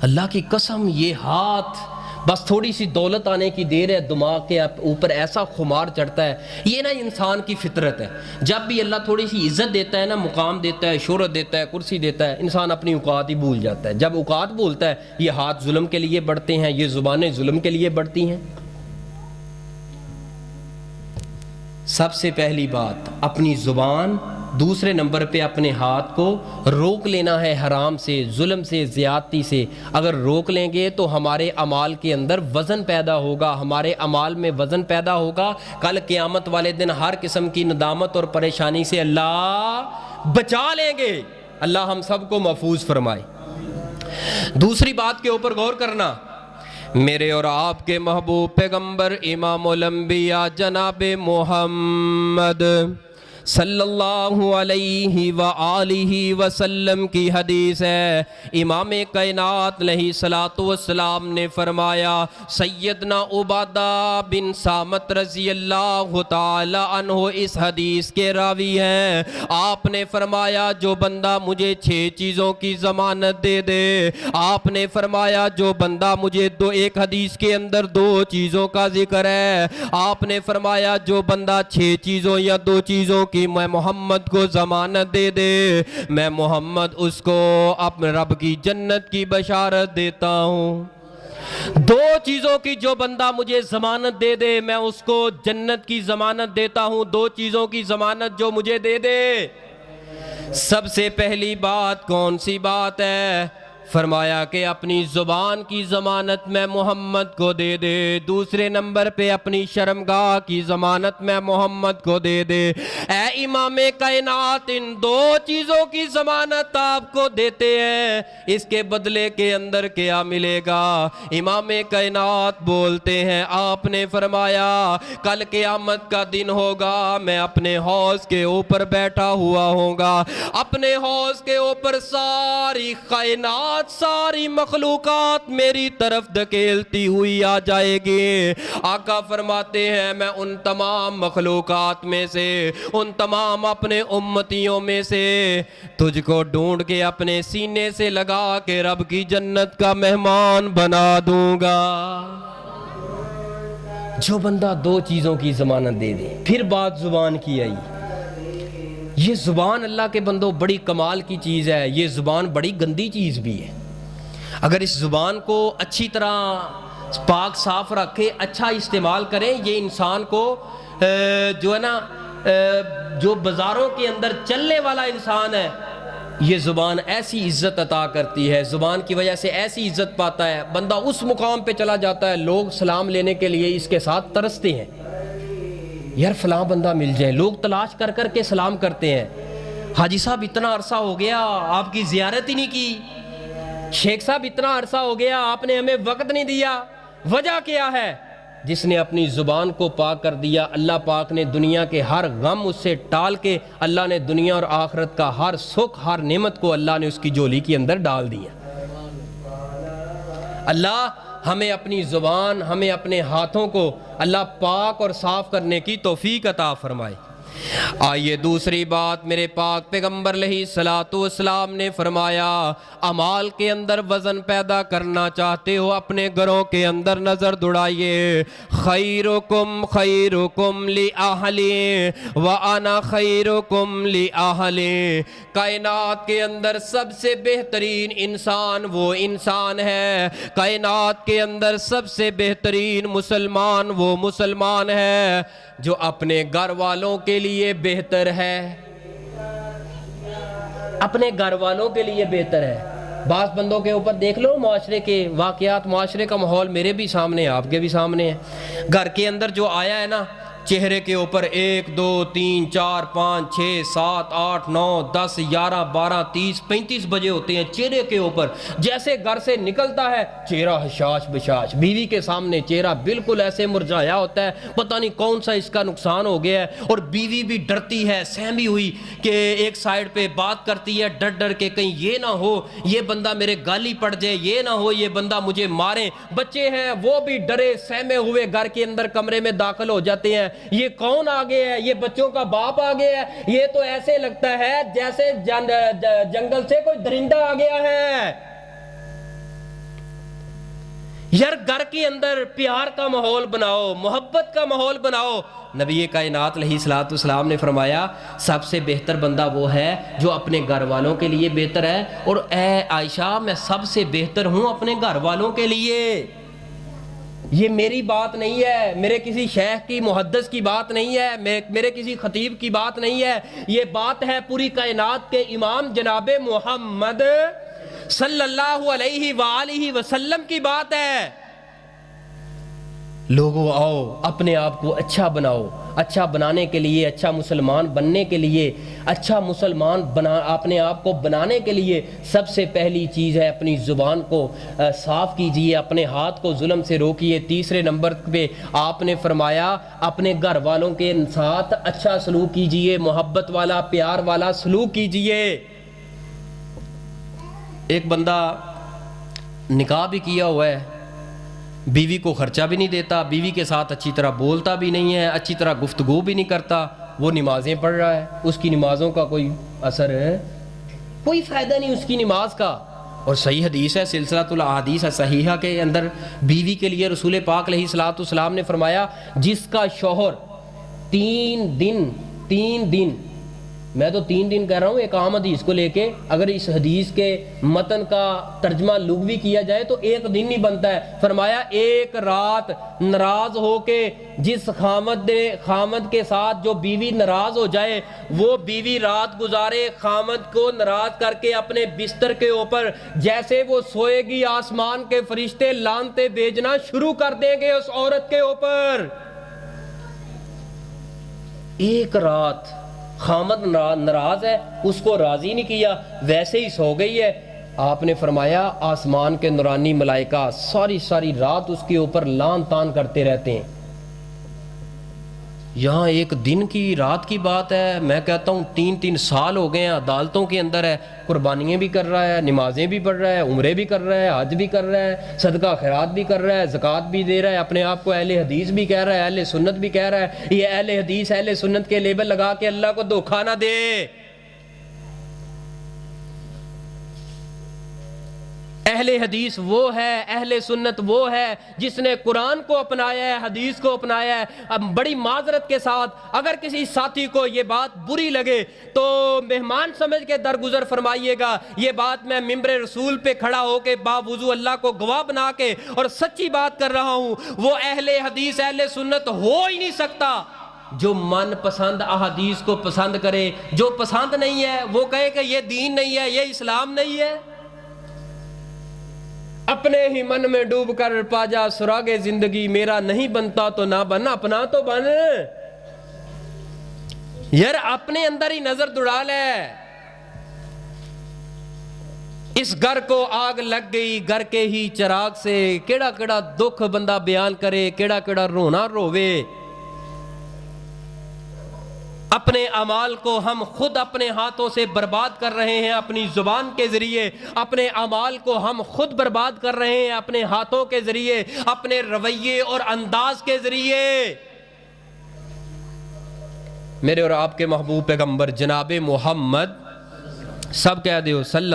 اللہ کی قسم یہ ہاتھ بس تھوڑی سی دولت آنے کی دیر ہے، دماغ کے اوپر ایسا خمار چڑھتا ہے، یہ نا انسان کی فطرت ہے۔ جب بھی اللہ تھوڑی سی عزت دیتا ہے نا، مقام دیتا ہے، شہرت دیتا ہے، کرسی دیتا ہے، انسان اپنی اوقات ہی بھول جاتا ہے۔ جب اوقات بھولتا ہے، یہ ہاتھ ظلم کے لیے بڑھتے ہیں، یہ زبانیں ظلم کے لیے بڑھتی ہیں۔ سب سے پہلی بات اپنی زبان، دوسرے نمبر پہ اپنے ہاتھ کو روک لینا ہے حرام سے، ظلم سے، زیادتی سے۔ اگر روک لیں گے تو ہمارے اعمال کے اندر وزن پیدا ہوگا، ہمارے اعمال میں وزن پیدا ہوگا، کل قیامت والے دن ہر قسم کی ندامت اور پریشانی سے اللہ بچا لیں گے۔ اللہ ہم سب کو محفوظ فرمائے۔ دوسری بات کے اوپر غور کرنا، میرے اور آپ کے محبوب پیغمبر امام الانبیاء جناب محمد صلی اللہ علیہ وآلہ وسلم کی حدیث ہے، امام کائنات علیہ الصلوۃ والسلام نے فرمایا، سیدنا عبادہ بن صامت رضی اللہ تعالی عنہ اس حدیث کے راوی ہیں، آپ نے فرمایا جو بندہ مجھے 6 چیزوں کی ضمانت دے دے، آپ نے فرمایا جو بندہ مجھے ایک حدیث کے اندر 2 چیزوں کا ذکر ہے، آپ نے فرمایا جو بندہ 6 چیزوں یا 2 چیزوں کی میں محمد کو ضمانت دے دے، میں محمد اس کو اپنے رب کی جنت کی بشارت دیتا ہوں۔ 2 چیزوں کی جو بندہ مجھے ضمانت دے دے میں اس کو جنت کی ضمانت دیتا ہوں۔ 2 چیزوں کی ضمانت جو مجھے دے دے، سب سے پہلی بات کون سی بات ہے؟ فرمایا کہ اپنی زبان کی ضمانت میں محمد کو دے دے، دوسرے نمبر پہ اپنی شرمگاہ کی ضمانت میں محمد کو دے دے۔ اے امام کائنات، ان 2 چیزوں کی ضمانت آپ کو دیتے ہیں، اس کے بدلے کے اندر کیا ملے گا؟ امام کائنات بولتے ہیں، آپ نے فرمایا کل قیامت کا دن ہوگا، میں اپنے حوض کے اوپر بیٹھا ہوا ہوں گا، اپنے حوض کے اوپر ساری کائنات ساری مخلوقات میری طرف دھکیلتی ہوئی آ جائے گی۔ آقا فرماتے ہیں میں ان تمام مخلوقات میں سے، ان تمام اپنے امتیوں میں سے تجھ کو ڈھونڈ کے اپنے سینے سے لگا کے رب کی جنت کا مہمان بنا دوں گا۔ جو بندہ 2 چیزوں کی ضمانت دے دے۔ پھر بات زبان کی آئی، یہ زبان اللہ کے بندوں بڑی کمال کی چیز ہے، یہ زبان بڑی گندی چیز بھی ہے۔ اگر اس زبان کو اچھی طرح پاک صاف رکھے، اچھا استعمال کریں، یہ انسان کو جو ہے نا جو بازاروں کے اندر چلنے والا انسان ہے، یہ زبان ایسی عزت عطا کرتی ہے، زبان کی وجہ سے ایسی عزت پاتا ہے، بندہ اس مقام پہ چلا جاتا ہے، لوگ سلام لینے کے لیے اس کے ساتھ ترستے ہیں، یار فلاں بندہ مل جائے، لوگ تلاش کر کر کے سلام کرتے ہیں۔ حاجی صاحب اتنا عرصہ ہو گیا آپ کی زیارت ہی نہیں کی، شیخ صاحب اتنا عرصہ ہو گیا آپ نے ہمیں وقت نہیں دیا، وجہ کیا ہے؟ جس نے اپنی زبان کو پاک کر دیا، اللہ پاک نے دنیا کے ہر غم اس سے ٹال کے اللہ نے دنیا اور آخرت کا ہر سکھ ہر نعمت کو اللہ نے اس کی جھولی کے اندر ڈال دیا۔ اللہ ہمیں اپنی زبان، ہمیں اپنے ہاتھوں کو اللہ پاک اور صاف کرنے کی توفیق عطا فرمائے۔ آئیے دوسری بات، میرے پاک پیغمبر علیہ الصلوۃ والسلام نے فرمایا اعمال کے اندر وزن پیدا کرنا چاہتے ہو، اپنے گھروں کے اندر نظر دوڑائیے، خیرکم خیرکم لأہلی وانا خیرکم لأہلی۔ کائنات کے اندر سب سے بہترین انسان وہ انسان ہے، کائنات کے اندر سب سے بہترین مسلمان وہ مسلمان ہے جو اپنے گھر والوں کے لیے بہتر ہے، اپنے گھر والوں کے لیے بہتر ہے۔ بعض بندوں کے اوپر دیکھ لو معاشرے کے واقعات، معاشرے کا ماحول میرے بھی سامنے ہے، آپ کے بھی سامنے ہے۔ گھر کے اندر جو آیا ہے نا، چہرے کے اوپر 1 2 3 4 5 6 7 8 9 10 11 12 30 35 بجے ہوتے ہیں، چہرے کے اوپر جیسے گھر سے نکلتا ہے چہرہ حشاش بشاش، بیوی کے سامنے چہرہ بالکل ایسے مرجھایا ہوتا ہے، پتہ نہیں کون سا اس کا نقصان ہو گیا ہے، اور بیوی بھی ڈرتی ہے سہمی ہوئی کہ ایک سائیڈ پہ بات کرتی ہے ڈر ڈر کے، کہیں یہ نہ ہو یہ بندہ میرے گالی پڑ جائے، یہ نہ ہو یہ بندہ مجھے مارے۔ بچے ہیں وہ بھی ڈرے سہمے ہوئے گھر کے اندر کمرے میں داخل ہو جاتے ہیں، یہ کون آ گیا ہے؟ یہ بچوں کا باپ آ گیا ہے، یہ تو ایسے لگتا ہے جیسے جنگل سے کوئی درندہ آ گیا ہے۔ یار گھر کے اندر پیار کا ماحول بناؤ، محبت کا ماحول بناؤ۔ نبی کائنات علیہ الصلوۃ والسلام نے فرمایا سب سے بہتر بندہ وہ ہے جو اپنے گھر والوں کے لیے بہتر ہے، اور اے عائشہ میں سب سے بہتر ہوں اپنے گھر والوں کے لیے۔ یہ میری بات نہیں ہے، میرے کسی شیخ کی محدث کی بات نہیں ہے، میرے کسی خطیب کی بات نہیں ہے، یہ بات ہے پوری کائنات کے امام جناب محمد صلی اللہ علیہ وآلہ وسلم کی بات ہے۔ لوگوں آؤ اپنے آپ کو اچھا بناؤ، اچھا بنانے کے لیے، اچھا مسلمان بننے کے لیے، اچھا مسلمان اپنے آپ کو بنانے کے لیے سب سے پہلی چیز ہے اپنی زبان کو صاف کیجئے، اپنے ہاتھ کو ظلم سے روکیے۔ تیسرے نمبر پہ آپ نے فرمایا اپنے گھر والوں کے ساتھ اچھا سلوک کیجئے، محبت والا، پیار والا سلوک کیجئے۔ ایک بندہ نکاح بھی کیا ہوا ہے، بیوی کو خرچہ بھی نہیں دیتا، بیوی کے ساتھ اچھی طرح بولتا بھی نہیں ہے، اچھی طرح گفتگو بھی نہیں کرتا، وہ نمازیں پڑھ رہا ہے، اس کی نمازوں کا کوئی اثر ہے؟ کوئی فائدہ نہیں اس کی نماز کا۔ اور صحیح حدیث ہے، سلسلۃ الاحادیث صحیحہ کے اندر بیوی کے لیے رسول پاک علیہ الصلوۃ والسلام نے فرمایا جس کا شوہر 3 دن میں تو 3 دن کہہ رہا ہوں ایک عام حدیث کو لے کے، اگر اس حدیث کے متن کا ترجمہ لغوی کیا جائے تو ایک دن نہیں بنتا ہے۔ فرمایا ایک رات ناراض ہو کے جس خامد کے ساتھ جو بیوی ناراض ہو جائے، وہ بیوی رات گزارے خامد کو ناراض کر کے اپنے بستر کے اوپر، جیسے وہ سوئے گی آسمان کے فرشتے لعنتیں بھیجنا شروع کر دیں گے اس عورت کے اوپر۔ ایک رات خامد ناراض ہے، اس کو راضی نہیں کیا، ویسے ہی سو گئی ہے، آپ نے فرمایا آسمان کے نورانی ملائکہ ساری رات اس کے اوپر لعن طعن کرتے رہتے ہیں۔ یہاں ایک دن کی رات کی بات ہے، میں کہتا ہوں 3 سال ہو گئے ہیں عدالتوں کے اندر ہے، قربانیاں بھی کر رہا ہے، نمازیں بھی پڑھ رہا ہے، عمرے بھی کر رہا ہے، حج بھی کر رہا ہے، صدقہ خیرات بھی کر رہا ہے، زکوٰۃ بھی دے رہا ہے، اپنے آپ کو اہل حدیث بھی کہہ رہا ہے، اہل سنت بھی کہہ رہا ہے۔ یہ اہل حدیث اہل سنت کے لیبل لگا کے اللہ کو دھوکہ نہ دے۔ اہل حدیث وہ ہے، اہل سنت وہ ہے جس نے قرآن کو اپنایا ہے، حدیث کو اپنایا ہے۔ اب بڑی معذرت کے ساتھ اگر کسی ساتھی کو یہ بات بری لگے تو مہمان سمجھ کے درگزر فرمائیے گا، یہ بات میں ممبر رسول پہ کھڑا ہو کے باوضو اللہ کو گواہ بنا کے اور سچی بات کر رہا ہوں، وہ اہل حدیث اہل سنت ہو ہی نہیں سکتا جو من پسند احادیث کو پسند کرے، جو پسند نہیں ہے وہ کہے کہ یہ دین نہیں ہے، یہ اسلام نہیں ہے۔ اپنے ہی من میں ڈوب کر پا جا سراغ زندگی، میرا نہیں بنتا تو نہ بن، اپنا تو بن۔ یار اپنے اندر ہی نظر دوڑا لے۔ اس گھر کو آگ لگ گئی گھر کے ہی چراغ سے، کیڑا کیڑا دکھ بندہ بیان کرے، کیڑا کیڑا رونا روے۔ اپنے اعمال کو ہم خود اپنے ہاتھوں سے برباد کر رہے ہیں، اپنی زبان کے ذریعے اپنے اعمال کو ہم خود برباد کر رہے ہیں، اپنے ہاتھوں کے ذریعے، اپنے رویے اور انداز کے ذریعے۔ میرے اور آپ کے محبوب پیغمبر جناب محمد، سب کہہ دیو صلی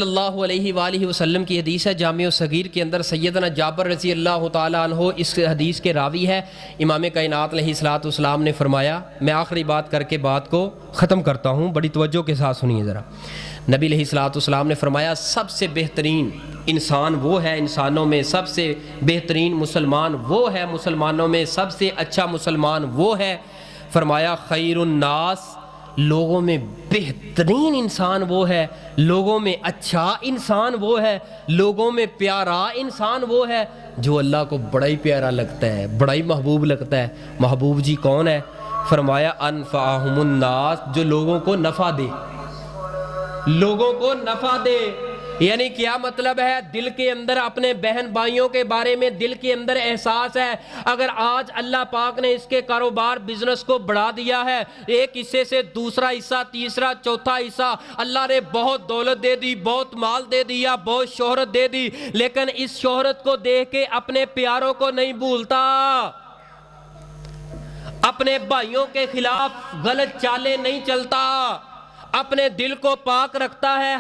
اللہ علیہ وآلہ وسلم کی حدیث ہے، جامع صغیر کے اندر سیدنا جابر رضی اللہ تعالیٰ عنہ اس حدیث کے راوی ہے۔ امام کائنات علیہ الصلوۃ والسلام نے فرمایا، میں آخری بات کر کے بات کو ختم کرتا ہوں، بڑی توجہ کے ساتھ سنیے ذرا۔ نبی علیہ الصلوۃ والسلام نے فرمایا سب سے بہترین انسان وہ ہے، انسانوں میں سب سے بہترین مسلمان وہ ہے، مسلمانوں میں سب سے اچھا مسلمان وہ ہے۔ فرمایا خیر الناس، لوگوں میں بہترین انسان وہ ہے، لوگوں میں اچھا انسان وہ ہے، لوگوں میں پیارا انسان وہ ہے جو اللہ کو بڑا ہی پیارا لگتا ہے، بڑا ہی محبوب لگتا ہے۔ محبوب جی کون ہے؟ فرمایا انفعہم الناس، جو لوگوں کو نفع دے، لوگوں کو نفع دے۔ یعنی کیا مطلب ہے؟ دل کے اندر اپنے بہن بھائیوں کے بارے میں دل کے اندر احساس ہے، اگر آج اللہ پاک نے اس کے کاروبار بزنس کو بڑھا دیا ہے، ایک حصے سے دوسرا حصہ، تیسرا، چوتھا حصہ، اللہ نے بہت دولت دے دی، بہت مال دے دیا، بہت شہرت دے دی، لیکن اس شہرت کو دیکھ کے اپنے پیاروں کو نہیں بھولتا، اپنے بھائیوں کے خلاف غلط چالیں نہیں چلتا، اپنے دل کو پاک رکھتا ہے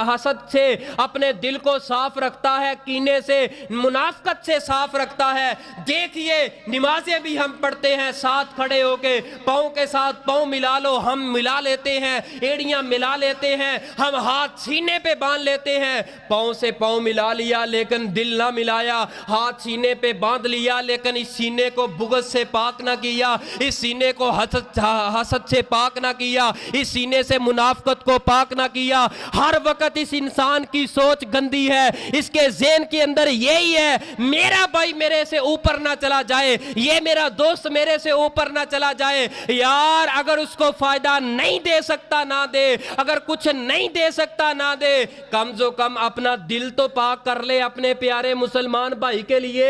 حسد سے، اپنے دل کو صاف رکھتا ہے کینے سے، منافقت سے صاف رکھتا ہے۔ دیکھیے نمازیں بھی ہم پڑھتے ہیں ساتھ کھڑے ہو کے، پاؤں کے ساتھ پاؤں ملا لو، ہم ملا لیتے ہیں، ایڑیاں ملا لیتے ہیں، ہم ہاتھ سینے پہ باندھ لیتے ہیں، پاؤں سے پاؤں ملا لیا لیکن دل نہ ملایا، ہاتھ سینے پہ باندھ لیا لیکن اس سینے کو بغض سے پاک نہ کیا، اس سینے کو حسد سے پاک نہ کیا، اس سینے سے منافقت کو پاک نہ کیا. ہر وقت اس انسان کی سوچ گندی ہے, اس کے ذہن کے اندر یہی ہے میرا بھائی میرے سے اوپر نہ چلا جائے, یہ میرا دوست میرے سے اوپر نہ چلا جائے. یار اگر اس کو فائدہ نہیں دے سکتا نہ دے, اگر کچھ نہیں دے سکتا نہ دے, کم سے کم اپنا دل تو پاک کر لے اپنے پیارے مسلمان بھائی کے لیے.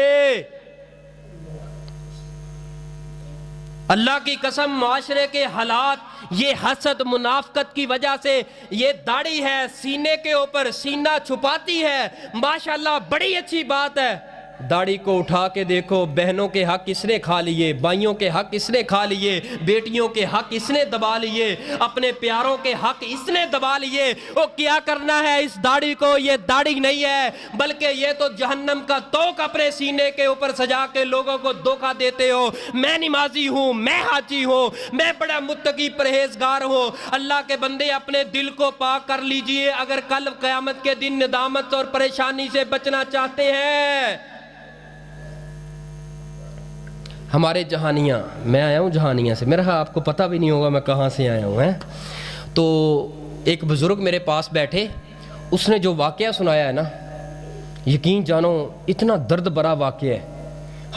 اللہ کی قسم معاشرے کے حالات یہ حسد منافقت کی وجہ سے, یہ داڑھی ہے سینے کے اوپر, سینہ چھپاتی ہے, ماشاءاللہ بڑی اچھی بات ہے. داڑھی کو اٹھا کے دیکھو, بہنوں کے حق کس نے کھا لیے, بھائیوں کے حق کس نے کھا لیے, بیٹیوں کے حق اس نے دبا لیے, اپنے پیاروں کے حق اس نے دبا لیے. وہ کیا کرنا ہے اس داڑھی کو؟ یہ داڑھی نہیں ہے بلکہ یہ تو جہنم کا توق اپنے سینے کے اوپر سجا کے لوگوں کو دھوکہ دیتے ہو. میں نمازی ہوں, میں حاجی ہوں, میں بڑا متقی پرہیزگار ہوں. اللہ کے بندے اپنے دل کو پاک کر لیجئے اگر کل قیامت کے دن ندامت اور پریشانی سے بچنا چاہتے ہیں. ہمارے جہانیاں, میں آیا ہوں جہانیاں سے, میرا آپ کو پتہ بھی نہیں ہوگا میں کہاں سے آیا ہوں. تو ایک بزرگ میرے پاس بیٹھے, اس نے جو واقعہ سنایا ہے نا, یقین جانو اتنا درد بھرا واقعہ ہے.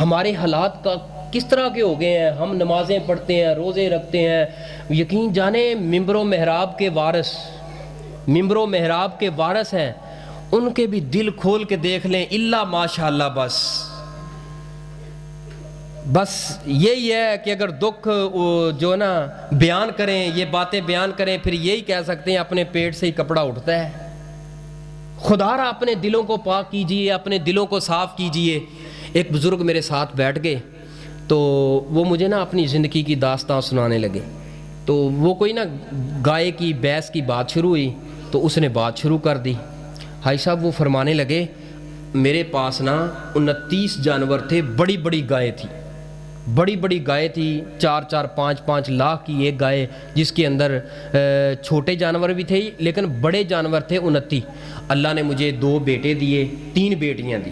ہمارے حالات کا کس طرح کے ہو گئے ہیں, ہم نمازیں پڑھتے ہیں, روزے رکھتے ہیں, یقین جانے ممبر و محراب کے وارث, ممبر و محراب کے وارث ہیں, ان کے بھی دل کھول کے دیکھ لیں الا ماشاءاللہ. بس یہی ہے کہ اگر دکھ جو نا بیان کریں, یہ باتیں بیان کریں, پھر یہی کہہ سکتے ہیں اپنے پیٹ سے ہی کپڑا اٹھتا ہے. خدا را اپنے دلوں کو پاک کیجئے, اپنے دلوں کو صاف کیجئے. ایک بزرگ میرے ساتھ بیٹھ گئے تو وہ مجھے نا اپنی زندگی کی داستان سنانے لگے. تو وہ کوئی نا گائے کی بھینس کی بات شروع ہوئی تو اس نے بات شروع کر دی. بھائی صاحب وہ فرمانے لگے میرے پاس نا 29 جانور تھے, بڑی بڑی گائے تھی, بڑی بڑی گائے تھی, 4-4 5-5 لاکھ کی ایک گائے, جس کے اندر چھوٹے جانور بھی تھے لیکن بڑے جانور تھے 29. اللہ نے مجھے 2 بیٹے دیے, 3 بیٹیاں دی.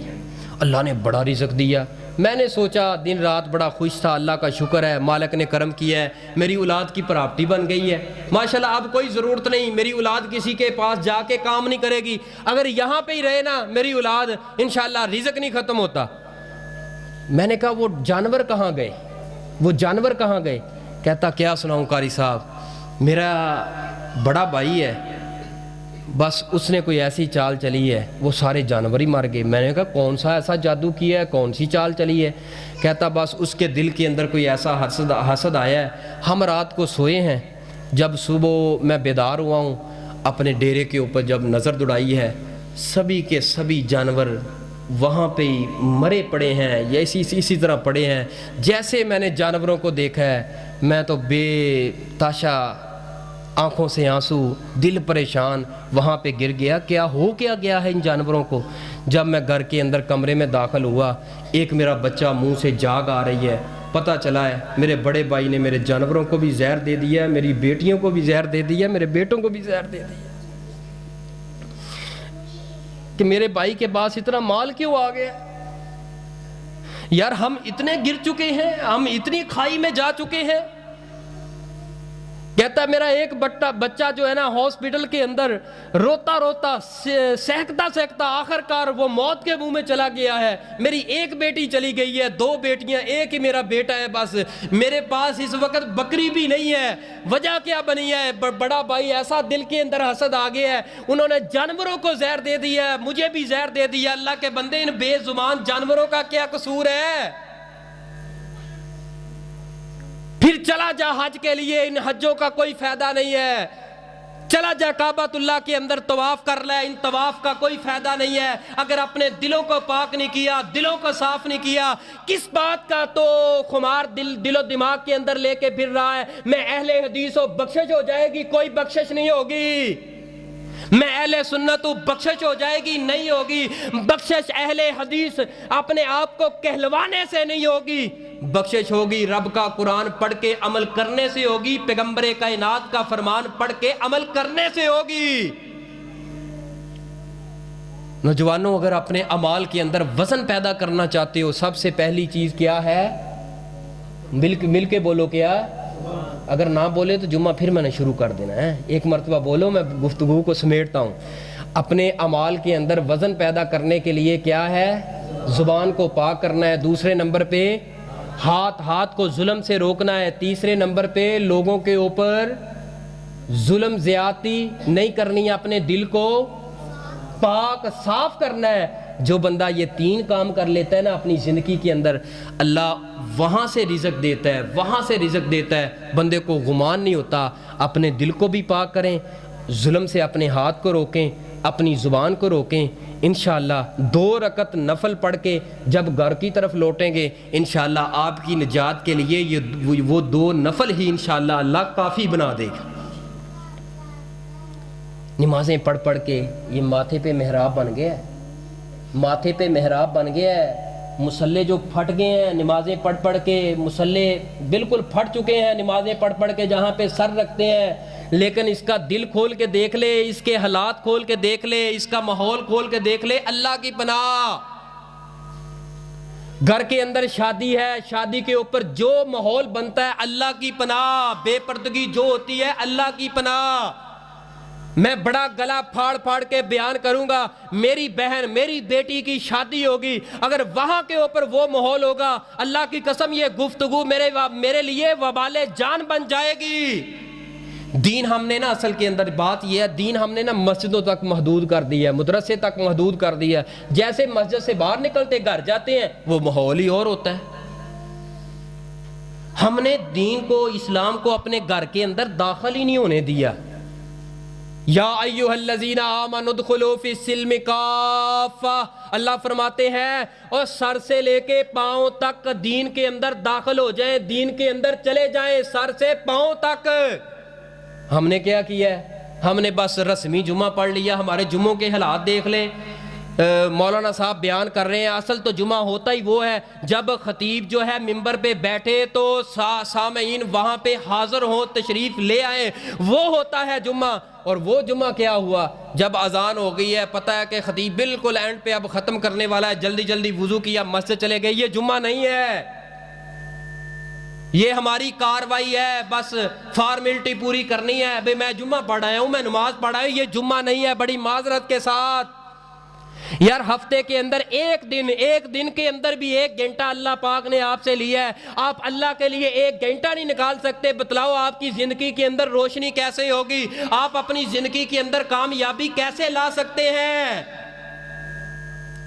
اللہ نے بڑا رزق دیا. میں نے سوچا دن رات بڑا خوش تھا, اللہ کا شکر ہے مالک نے کرم کیا ہے, میری اولاد کی پراپرٹی بن گئی ہے ماشاءاللہ. اب کوئی ضرورت نہیں, میری اولاد کسی کے پاس جا کے کام نہیں کرے گی, اگر یہاں پہ ہی رہے نا میری اولاد انشاءاللہ رزق نہیں ختم ہوتا. میں نے کہا وہ جانور کہاں گئے, وہ جانور کہاں گئے؟ کہتا کیا سناؤں قاری صاحب, میرا بڑا بھائی ہے, بس اس نے کوئی ایسی چال چلی ہے وہ سارے جانور ہی مر گئے. میں نے کہا کون سا ایسا جادو کیا ہے, کون سی چال چلی ہے؟ کہتا بس اس کے دل کے اندر کوئی ایسا حسد آیا ہے. ہم رات کو سوئے ہیں, جب صبح میں بیدار ہوا ہوں اپنے ڈیرے کے اوپر جب نظر دوڑائی ہے, سبھی کے سبھی جانور وہاں پہ ہی مرے پڑے ہیں, یا اسی طرح پڑے ہیں جیسے میں نے جانوروں کو دیکھا ہے. میں تو بے تاشا, آنکھوں سے آنسو, دل پریشان, وہاں پہ گر گیا. کیا ہو کیا گیا ہے ان جانوروں کو؟ جب میں گھر کے اندر کمرے میں داخل ہوا, ایک میرا بچہ منہ سے جاگ آ رہی ہے. پتہ چلا ہے میرے بڑے بھائی نے میرے جانوروں کو بھی زہر دے دیا ہے, میری بیٹیوں کو بھی زہر دے دیا, میرے بیٹوں کو بھی زہر دے دیا. کہ میرے بھائی کے پاس اتنا مال کیوں آ گیا؟ یار ہم اتنے گر چکے ہیں, ہم اتنی کھائی میں جا چکے ہیں. کہتا ہے میرا ایک بچہ جو ہے نا ہاسپٹل کے اندر روتا روتا سہکتا سہکتا آخر کار وہ موت کے منہ میں چلا گیا ہے. میری ایک بیٹی چلی گئی ہے, 2 بیٹیاں, ایک ہی میرا بیٹا ہے. بس میرے پاس اس وقت بکری بھی نہیں ہے. وجہ کیا بنی ہے؟ بڑا بھائی ایسا دل کے اندر حسد آ گیا ہے, انہوں نے جانوروں کو زہر دے دیا ہے, مجھے بھی زہر دے دیا. اللہ کے بندے ان بے زبان جانوروں کا کیا قصور ہے؟ پھر چلا جا حج کے لیے, ان حجوں کا کوئی فائدہ نہیں ہے. چلا جا کعبۃ اللہ کے اندر طواف کر لے, ان طواف کا کوئی فائدہ نہیں ہے اگر اپنے دلوں کو پاک نہیں کیا, دلوں کو صاف نہیں کیا. کس بات کا تو خمار دل و دماغ کے اندر لے کے پھر رہا ہے میں اہل حدیث ہوں, بخشش ہو جائے گی؟ کوئی بخشش نہیں ہوگی. میں اہل سنت ہوں, بخشش ہو جائے گی؟ نہیں ہوگی. بخشش اہل حدیث اپنے آپ کو کہلوانے سے نہیں ہوگی, بخشش ہوگی رب کا قرآن پڑھ کے عمل کرنے سے ہوگی, پیغمبر کائنات کا فرمان پڑھ کے عمل کرنے سے ہوگی. نوجوانوں اگر اپنے اعمال کے اندر وزن پیدا کرنا چاہتے ہو, سب سے پہلی چیز کیا ہے؟ مل کے بولو, کیا اگر نہ بولے تو جمعہ پھر میں نے شروع کر دینا ہے. ایک مرتبہ بولو, میں گفتگو کو سمیٹتا ہوں. اپنے اعمال کے اندر وزن پیدا کرنے کے لیے کیا ہے؟ زبان کو پاک کرنا ہے. دوسرے نمبر پہ ہاتھ کو ظلم سے روکنا ہے. تیسرے نمبر پہ لوگوں کے اوپر ظلم زیادتی نہیں کرنی ہے. اپنے دل کو پاک صاف کرنا ہے. جو بندہ یہ 3 کام کر لیتا ہے نا اپنی زندگی کے اندر, اللہ وہاں سے رزق دیتا ہے, وہاں سے رزق دیتا ہے. بندے کو گمان نہیں ہوتا. اپنے دل کو بھی پاک کریں, ظلم سے اپنے ہاتھ کو روکیں, اپنی زبان کو روکیں. انشاءاللہ 2 رکعت نفل پڑھ کے جب گھر کی طرف لوٹیں گے انشاءاللہ آپ کی نجات کے لیے یہ وہ 2 نفل ہی انشاءاللہ اللہ کافی بنا دے گا. نمازیں پڑھ کے یہ ماتھے پہ محراب بن گیا ہے. ماتھے پہ محراب بن گیا ہے. مصلے جو پھٹ گئے ہیں نمازیں پڑھ کے, مصلے بالکل پھٹ چکے ہیں نمازیں پڑھ کے جہاں پہ سر رکھتے ہیں. لیکن اس کا دل کھول کے دیکھ لے, اس کے حالات کھول کے دیکھ لے, اس کا ماحول کھول کے دیکھ لے. اللہ کی پناہ, گھر کے اندر شادی ہے, شادی کے اوپر جو ماحول بنتا ہے اللہ کی پناہ. بے پردگی جو ہوتی ہے اللہ کی پناہ. میں بڑا گلا پھاڑ کے بیان کروں گا, میری بہن میری بیٹی کی شادی ہوگی, اگر وہاں کے اوپر وہ ماحول ہوگا اللہ کی قسم یہ گفتگو میرے لیے وبال جان بن جائے گی. دین ہم نے نا اصل کے اندر بات یہ ہے, دین ہم نے نا مسجدوں تک محدود کر دیا ہے, مدرسے تک محدود کر دیا ہے. جیسے مسجد سے باہر نکلتے گھر جاتے ہیں وہ ماحول ہی اور ہوتا ہے. ہم نے دین کو, اسلام کو اپنے گھر کے اندر داخل ہی نہیں ہونے دیا. یا ایھا الذین آمنوا ادخلوا فی السلم کافہ, اللہ فرماتے ہیں اور سر سے لے کے پاؤں تک دین کے اندر داخل ہو جائیں, دین کے اندر چلے جائیں, سر سے پاؤں تک. ہم نے کیا کیا ہے؟ ہم نے بس رسمی جمعہ پڑھ لیا. ہمارے جمعوں کے حالات دیکھ لیں, مولانا صاحب بیان کر رہے ہیں. اصل تو جمعہ ہوتا ہی وہ ہے جب خطیب جو ہے منبر پہ بیٹھے تو سامعین وہاں پہ حاضر ہوں, تشریف لے آئیں, وہ ہوتا ہے جمعہ. اور وہ جمعہ کیا ہوا جب اذان ہو گئی ہے, پتہ ہے کہ خطیب بالکل اینڈ پہ اب ختم کرنے والا ہے, جلدی وضو کیا مسجد چلے گئے. یہ جمعہ نہیں ہے, یہ ہماری کاروائی ہے, بس فارمیلٹی پوری کرنی ہے. بھئی میں جمعہ پڑھ آیا ہوں, میں نماز پڑھ آیا ہوں, یہ جمعہ نہیں ہے. بڑی معذرت کے ساتھ یار, ہفتے کے اندر ایک دن کے اندر بھی 1 گھنٹہ اللہ پاک نے آپ سے لیا ہے. آپ اللہ کے لیے 1 گھنٹہ نہیں نکال سکتے. بتلاؤ آپ کی زندگی کے اندر روشنی کیسے ہوگی؟ آپ اپنی زندگی کے اندر کامیابی کیسے لا سکتے ہیں؟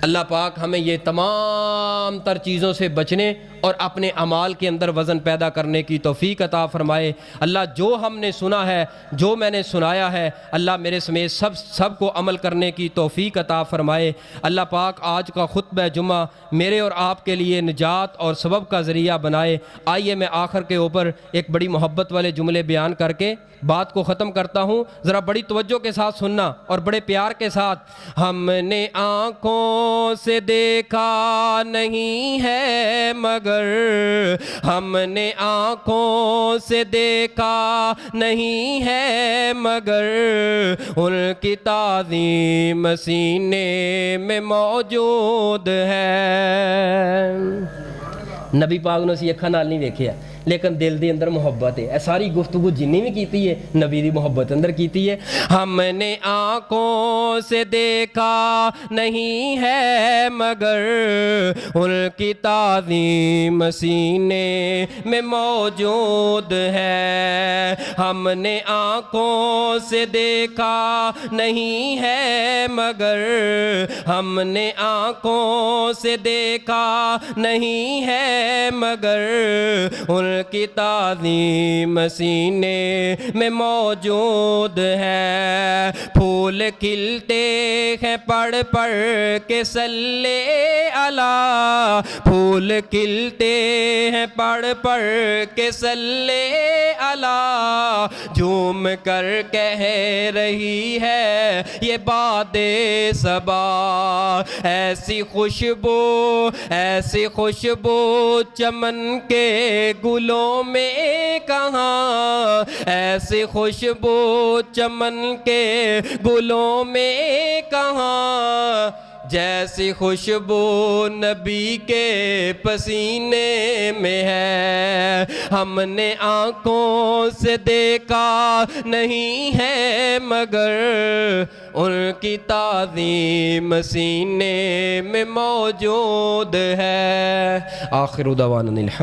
اللہ پاک ہمیں یہ تمام تر چیزوں سے بچنے اور اپنے اعمال کے اندر وزن پیدا کرنے کی توفیق عطا فرمائے. اللہ جو ہم نے سنا ہے, جو میں نے سنایا ہے, اللہ میرے سمیت سب کو عمل کرنے کی توفیق عطا فرمائے. اللہ پاک آج کا خطبہ جمعہ میرے اور آپ کے لیے نجات اور سبب کا ذریعہ بنائے. آئیے میں آخر کے اوپر ایک بڑی محبت والے جملے بیان کر کے بات کو ختم کرتا ہوں. ذرا بڑی توجہ کے ساتھ سننا اور بڑے پیار کے ساتھ. ہم نے آنکھوں سے دیکھا نہیں ہے مگر, ہم نے آنکھوں سے دیکھا نہیں ہے مگر, ان کی تعظیم سینے میں موجود ہے. نبی پاک نے اسی اکھاں نال نہیں دیکھیا لیکن دل دے اندر محبت ہے. ساری گفتگو جنی بھی کیتی ہے نبی دی محبت اندر کیتی ہے. ہم نے آنکھوں سے دیکھا نہیں ہے مگر, ان کی تعظیم سینے میں موجود ہے. ہم نے آنکھوں سے دیکھا نہیں ہے مگر, ہم نے آنکھوں سے دیکھا نہیں ہے مگر, ان کی تعظیم سینے میں موجود ہے. پھول کھلتے ہیں پڑھ کے صلی علی, پھول کھلتے ہیں پڑھ کے صلی علی, جھوم کر کہہ رہی ہے یہ باد صبا. ایسی خوشبو چمن کے گلوں میں کہاں, ایسی خوشبو چمن کے گلوں میں کہاں, جیسی خوشبو نبی کے پسینے میں ہے، ہم نے آنکھوں سے دیکھا نہیں ہے مگر ان کی تعظیم سینے میں موجود ہے۔ آخر دعوانا الحمد